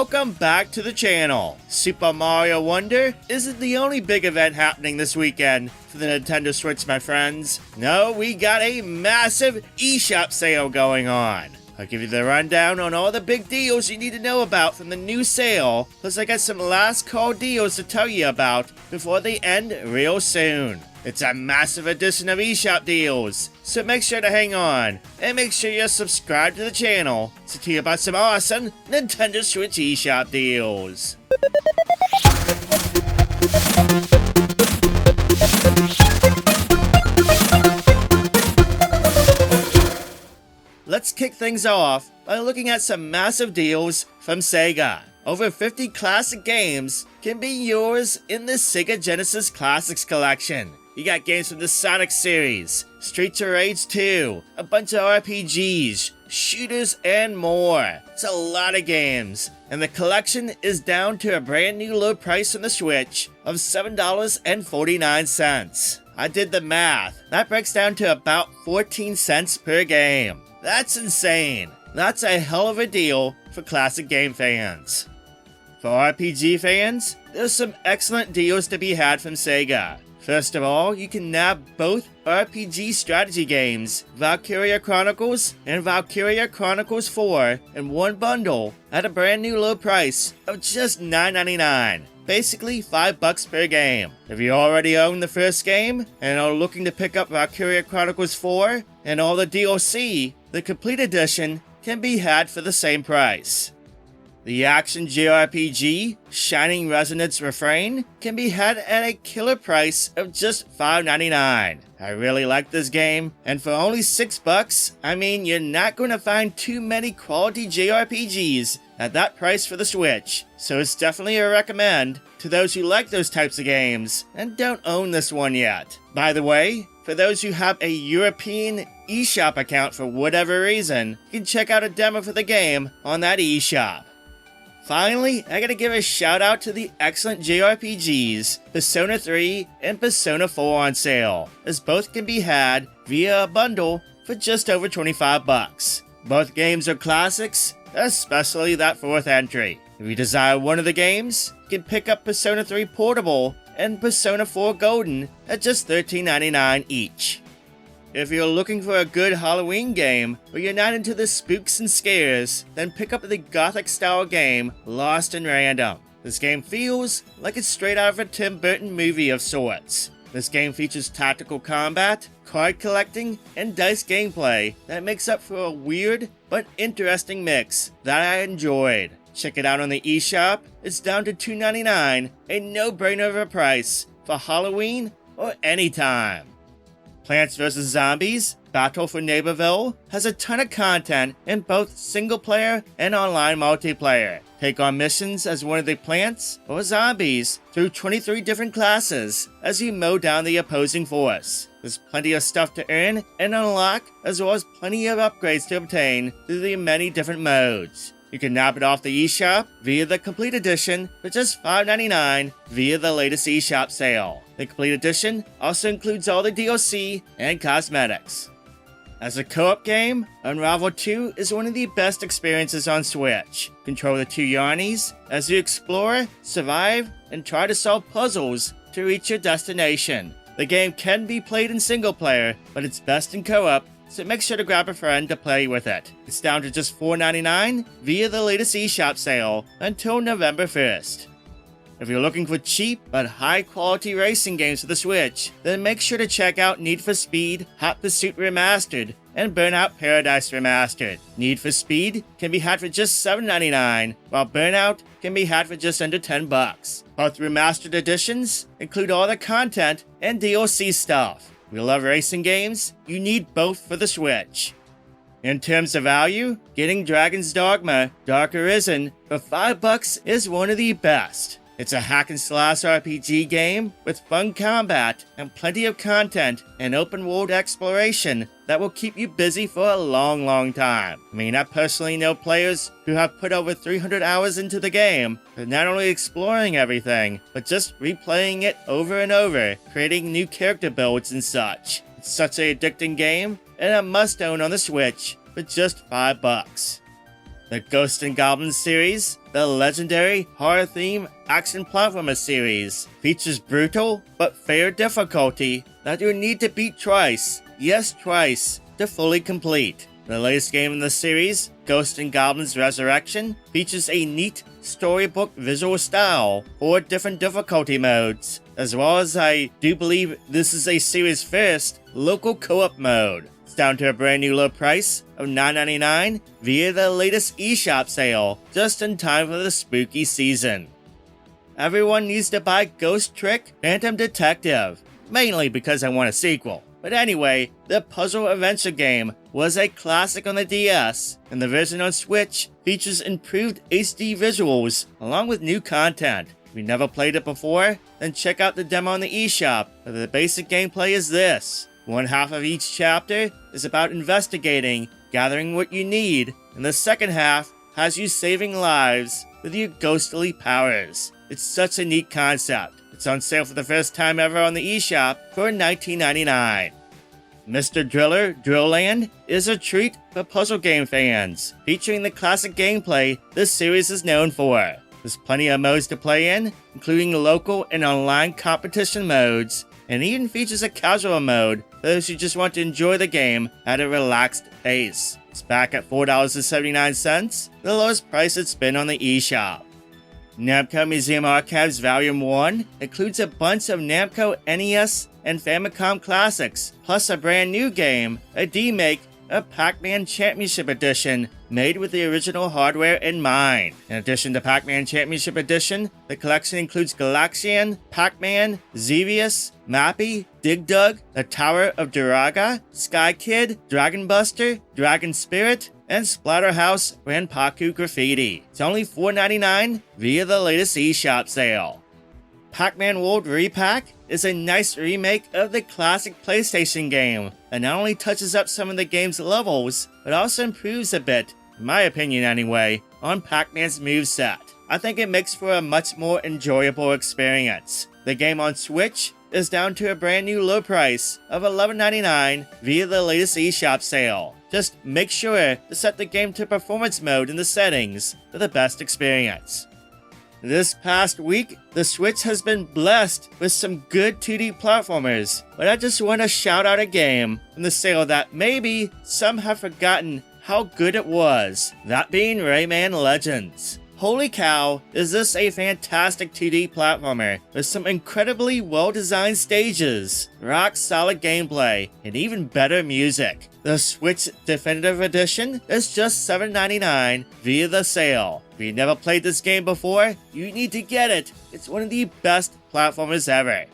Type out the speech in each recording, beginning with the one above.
welcome back to the channel. Super Mario Wonder isn't the only big event happening this weekend for the Nintendo Switch, my friends. No, we got a massive eShop sale going on. I'll give you the rundown on all the big deals you need to know about from the new sale, plus I got some last call deals to tell you about before they end real soon. It's a massive edition of eShop deals, so make sure to hang on, and make sure you're subscribed to the channel to hear about some awesome Nintendo Switch eShop deals. Let's kick things off by looking at some massive deals from SEGA. Over 50 classic games can be yours in the SEGA Genesis Classics collection. You got games from the Sonic series, Streets of Rage 2, a bunch of RPGs, shooters, and more. It's a lot of games, and the collection is down to a brand new low price on the Switch of $7.49. I did the math. That breaks down to about 14 cents per game. That's insane. That's a hell of a deal for classic game fans. For RPG fans, there's some excellent deals to be had from SEGA. First of all, you can nab both RPG strategy games, Valkyria Chronicles and Valkyria Chronicles 4, in one bundle at a brand new low price of just $9.99. Basically $5 per game. If you already own the first game and are looking to pick up Valkyria Chronicles 4 and all the DLC, the complete edition can be had for the same price. The action JRPG, Shining Resonance Refrain, can be had at a killer price of just $5.99. I really like this game, and for only $6, I mean, you're not going to find too many quality JRPGs at that price for the Switch, so it's definitely a recommend to those who like those types of games and don't own this one yet. By the way, for those who have a European eShop account for whatever reason, you can check out a demo for the game on that eShop. Finally, I gotta give a shout out to the excellent JRPGs, Persona 3 and Persona 4 on sale, as both can be had via a bundle for just over $25. Both games are classics, especially that fourth entry. If you desire one of the games, you can pick up Persona 3 Portable and Persona 4 Golden at just $13.99 each. If you're looking for a good Halloween game, but you're not into the spooks and scares, then pick up the gothic-style game Lost in Random. This game feels like it's straight out of a Tim Burton movie of sorts. This game features tactical combat, card collecting, and dice gameplay that makes up for a weird but interesting mix that I enjoyed. Check it out on the eShop. It's down to $2.99, a no-brainer of a price for Halloween or any time. Plants vs. Zombies Battle for Neighborville has a ton of content in both single-player and online multiplayer. Take on missions as one of the plants or zombies through 23 different classes as you mow down the opposing force. There's plenty of stuff to earn and unlock, as well as plenty of upgrades to obtain through the many different modes. You can nab it off the eShop via the Complete Edition for just $5.99 via the latest eShop sale. The Complete Edition also includes all the DLC and cosmetics. As a co-op game, Unravel 2 is one of the best experiences on Switch. Control the two Yarnies as you explore, survive, and try to solve puzzles to reach your destination. The game can be played in single player, but it's best in co-op, so make sure to grab a friend to play with it. It's down to just $4.99 via the latest eShop sale until November 1st. If you're looking for cheap but high-quality racing games for the Switch, then make sure to check out Need for Speed Hot Pursuit Remastered and Burnout Paradise Remastered. Need for Speed can be had for just $7.99, while Burnout can be had for just under $10. Both remastered editions include all the content and DLC stuff. If you love racing games, you need both for the Switch. In terms of value, getting Dragon's Dogma Dark Arisen for $5 is one of the best. It's a hack-and-slash RPG game with fun combat and plenty of content and open-world exploration that will keep you busy for a long time. I mean, I personally know players who have put over 300 hours into the game, but not only exploring everything, but just replaying it over and over, creating new character builds and such. It's such an addicting game, and a must-own on the Switch for just $5. The Ghosts and Goblins series, the legendary horror-themed action platformer series, features brutal but fair difficulty that you need to beat twice, yes twice, to fully complete. The latest game in the series, Ghosts and Goblins Resurrection, features a neat storybook visual style, 4 different difficulty modes, as well as I do believe this is a series first local co-op mode. It's down to a brand new low price of $9.99 via the latest eShop sale, just in time for the spooky season. Everyone needs to buy Ghost Trick Phantom Detective, mainly because I want a sequel. But anyway, the puzzle adventure game was a classic on the DS, and the version on Switch features improved HD visuals along with new content. If you've never played it before, then check out the demo on the eShop, where the basic gameplay is this. One half of each chapter is about investigating, gathering what you need, and the second half has you saving lives with your ghostly powers. It's such a neat concept. It's on sale for the first time ever on the eShop for $19.99. Mr. Driller DrillLand is a treat for puzzle game fans, featuring the classic gameplay this series is known for. There's plenty of modes to play in, including local and online competition modes, and even features a casual mode for those who just want to enjoy the game at a relaxed pace. It's back at $4.79, the lowest price it's been on the eShop. NAMCO Museum Archives Volume 1 includes a bunch of NAMCO NES and Famicom classics, plus a brand new game, a remake of Pac-Man Championship Edition, made with the original hardware in mind. In addition to Pac-Man Championship Edition, the collection includes Galaxian, Pac-Man, Xevious, Mappy, Dig Dug, The Tower of Duraga, Sky Kid, Dragon Buster, Dragon Spirit, and Splatterhouse Ranpaku Graffiti. It's only $4.99 via the latest eShop sale. Pac-Man World Re-PAC is a nice remake of the classic PlayStation game that not only touches up some of the game's levels, but also improves a bit, in my opinion anyway, on Pac-Man's moveset. I think it makes for a much more enjoyable experience. The game on Switch is down to a brand new low price of $11.99 via the latest eShop sale. Just make sure to set the game to performance mode in the settings for the best experience. This past week, the Switch has been blessed with some good 2D platformers, but I just want to shout out a game from the sale that maybe some have forgotten how good it was, that being Rayman Legends. Holy cow, is this a fantastic 2D platformer with some incredibly well-designed stages, rock-solid gameplay, and even better music. The Switch Definitive Edition is just $7.99 via the sale. If you've never played this game before, you need to get it. It's one of the best platformers ever.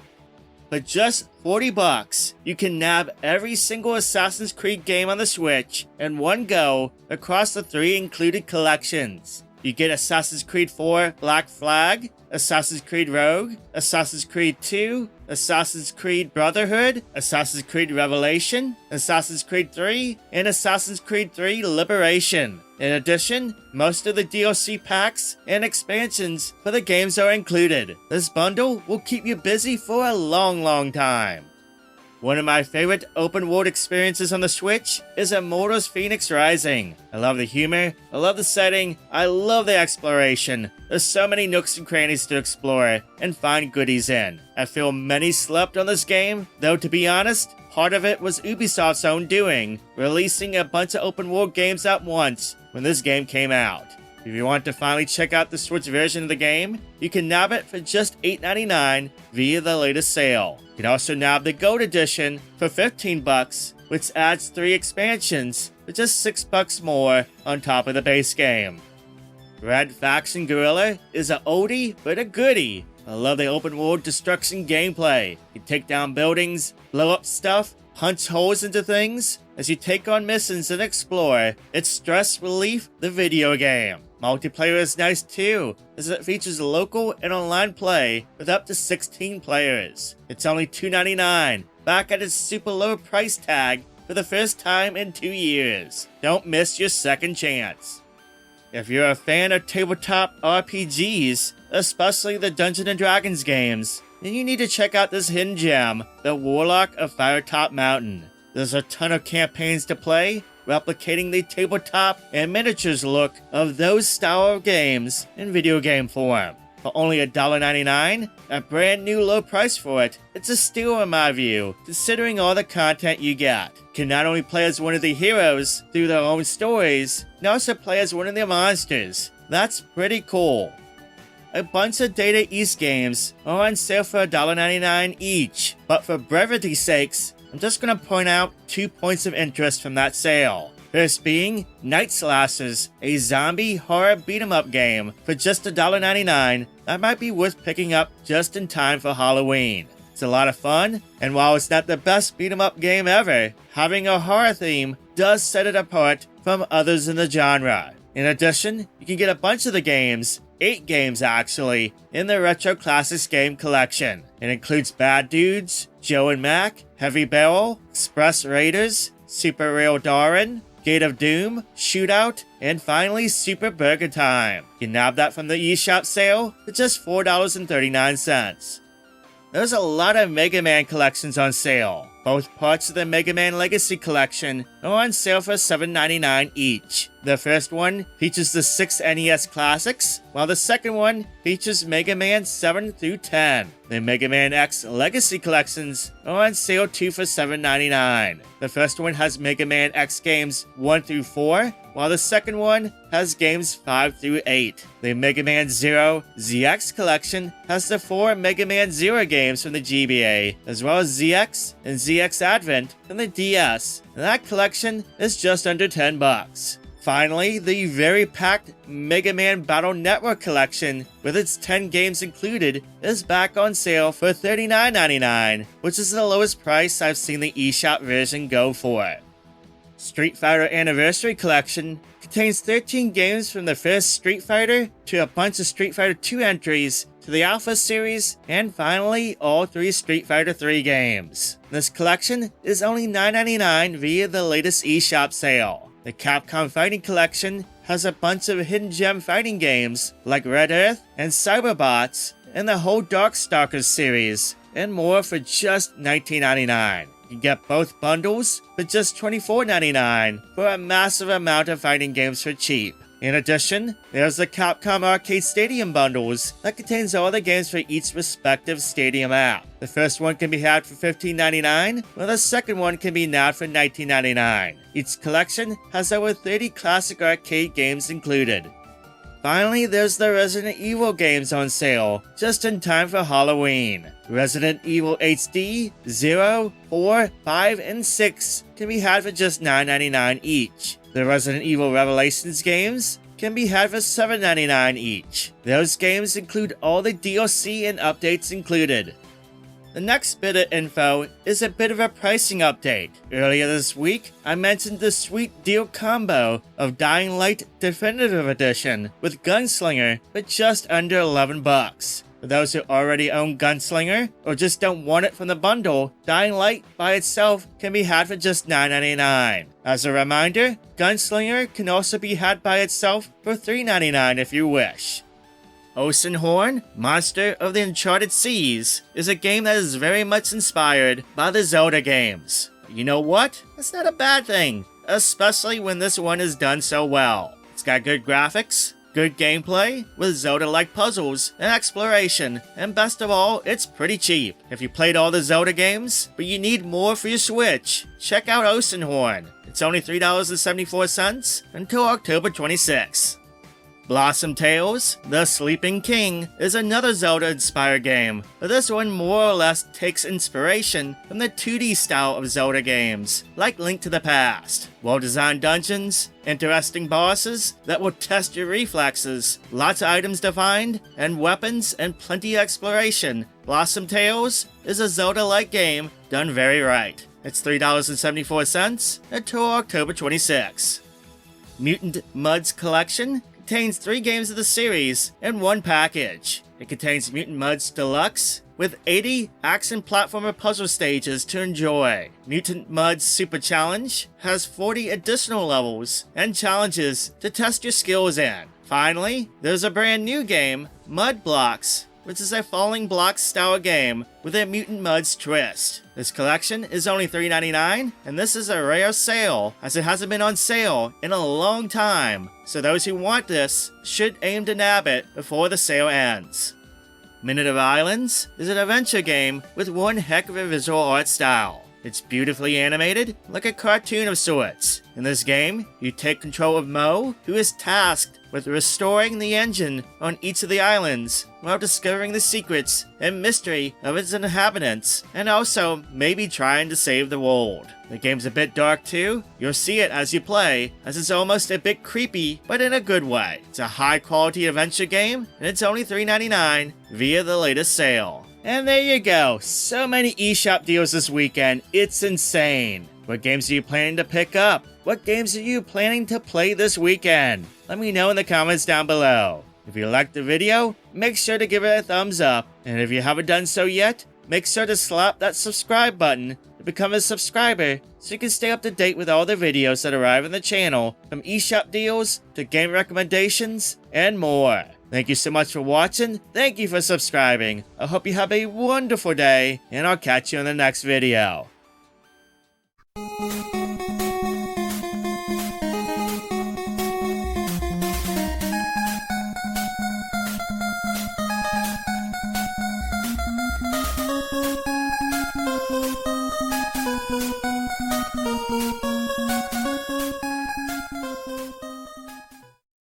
For just $40, you can nab every single Assassin's Creed game on the Switch in one go across the 3 included collections. You get Assassin's Creed 4 Black Flag, Assassin's Creed Rogue, Assassin's Creed 2, Assassin's Creed Brotherhood, Assassin's Creed Revelation, Assassin's Creed 3, and Assassin's Creed 3 Liberation. In addition, most of the DLC packs and expansions for the games are included. This bundle will keep you busy for a long time. One of my favorite open-world experiences on the Switch is Immortals Fenyx Rising. I love the humor, I love the setting, I love the exploration. There's so many nooks and crannies to explore and find goodies in. I feel many slept on this game, though to be honest, part of it was Ubisoft's own doing, releasing a bunch of open-world games at once when this game came out. If you want to finally check out the Switch version of the game, you can nab it for just $8.99 via the latest sale. You can also nab the Gold Edition for $15, which adds 3 expansions for just $6 more on top of the base game. Red Faction Guerrilla is a oldie but a goodie. I love the open world destruction gameplay. You take down buildings, blow up stuff, punch holes into things as you take on missions and explore. It's Stress Relief, the video game. Multiplayer is nice too, as it features local and online play with up to 16 players. It's only $2.99, back at its super low price tag for the first time in 2 years. Don't miss your second chance. If you're a fan of tabletop RPGs, especially the Dungeons & Dragons games, then you need to check out this hidden gem, the Warlock of Firetop Mountain. There's a ton of campaigns to play, replicating the tabletop and miniatures look of those style of games in video game form. For only $1.99, a brand new low price for it, it's a steal in my view, considering all the content you get. You can not only play as one of the heroes through their own stories, you can also play as one of the monsters. That's pretty cool. A bunch of Data East games are on sale for $1.99 each, but for brevity's sakes, I'm just going to point out 2 points of interest from that sale. First being Night Slashers, a zombie horror beat-em-up game for just $1.99 that might be worth picking up just in time for Halloween. It's a lot of fun, and while it's not the best beat-em-up game ever, having a horror theme does set it apart from others in the genre. In addition, you can get a bunch of the games, 8 games actually, in the Retro Classics game collection. It includes Bad Dudes, Joe and Mac, Heavy Barrel, Express Raiders, Super Real Darren, Gate of Doom, Shootout, and finally Super Burger Time. You can nab that from the eShop sale for just $4.39. There's a lot of Mega Man collections on sale. Both parts of the Mega Man Legacy Collection are on sale for $7.99 each. The first one features the 6 NES classics, while the second one features Mega Man 7 through 10. The Mega Man X Legacy Collections are on sale too for $7.99. The first one has Mega Man X games 1 through 4, while the second one has games 5 through 8. The Mega Man Zero ZX Collection has the 4 Mega Man Zero games from the GBA, as well as ZX and ZX Advent from the DS, and that collection is just under $10. Finally, the very packed Mega Man Battle Network collection, with its 10 games included, is back on sale for $39.99, which is the lowest price I've seen the eShop version go for. Street Fighter Anniversary Collection contains 13 games from the first Street Fighter to a bunch of Street Fighter 2 entries to the Alpha series, and finally all 3 Street Fighter 3 games. This collection is only $9.99 via the latest eShop sale. The Capcom Fighting Collection has a bunch of hidden gem fighting games like Red Earth and Cyberbots, and the whole Darkstalkers series, and more for just $19.99. You can get both bundles for just $24.99 for a massive amount of fighting games for cheap. In addition, there's the Capcom Arcade Stadium bundles that contains all the games for each respective Stadium app. The first one can be had for $15.99, while the second one can be nabbed for $19.99. Each collection has over 30 classic arcade games included. Finally, there's the Resident Evil games on sale, just in time for Halloween. Resident Evil HD, 0, 4, 5, and 6 can be had for just $9.99 each. The Resident Evil Revelations games can be had for $7.99 each. Those games include all the DLC and updates included. The next bit of info is a bit of a pricing update. Earlier this week, I mentioned the sweet deal combo of Dying Light Definitive Edition with Gunslinger for just under $11. For those who already own Gunslinger or just don't want it from the bundle, Dying Light by itself can be had for just $9.99. As a reminder, Gunslinger can also be had by itself for $3.99 if you wish. Oceanhorn, Monster of the Uncharted Seas, is a game that is very much inspired by the Zelda games. You know what? That's not a bad thing, especially when this one is done so well. It's got good graphics, good gameplay, with Zelda-like puzzles and exploration, and best of all, it's pretty cheap. If you played all the Zelda games, but you need more for your Switch, check out Oceanhorn. It's only $3.74 until October 26th. Blossom Tales, The Sleeping King, is another Zelda-inspired game, but this one more or less takes inspiration from the 2D style of Zelda games, like Link to the Past. Well-designed dungeons, interesting bosses that will test your reflexes, lots of items to find, and weapons, and plenty of exploration. Blossom Tales is a Zelda-like game done very right. It's $3.74 until October 26th. Mutant Mudds Collection contains 3 games of the series in one package. It contains Mutant Mudds Deluxe, with 80 action platformer puzzle stages to enjoy. Mutant Mudds Super Challenge has 40 additional levels and challenges to test your skills in. Finally, there's a brand new game, Mud Blocks, which is a falling block style game with a Mutant Mud's twist. This collection is only $3.99, and this is a rare sale, as it hasn't been on sale in a long time, so those who want this should aim to nab it before the sale ends. Minute of Islands is an adventure game with one heck of a visual art style. It's beautifully animated, like a cartoon of sorts. In this game, you take control of Mo, who is tasked with restoring the engine on each of the islands, while discovering the secrets and mystery of its inhabitants, and also maybe trying to save the world. The game's a bit dark too. You'll see it as you play, as it's almost a bit creepy, but in a good way. It's a high quality adventure game, and it's only $3.99 via the latest sale. And there you go, so many eShop deals this weekend, it's insane. What games are you planning to pick up? What games are you planning to play this weekend? Let me know in the comments down below. If you liked the video, make sure to give it a thumbs up. And if you haven't done so yet, make sure to slap that subscribe button to become a subscriber so you can stay up to date with all the videos that arrive on the channel, from eShop deals to game recommendations and more. Thank you so much for watching, thank you for subscribing, I hope you have a wonderful day, and I'll catch you in the next video.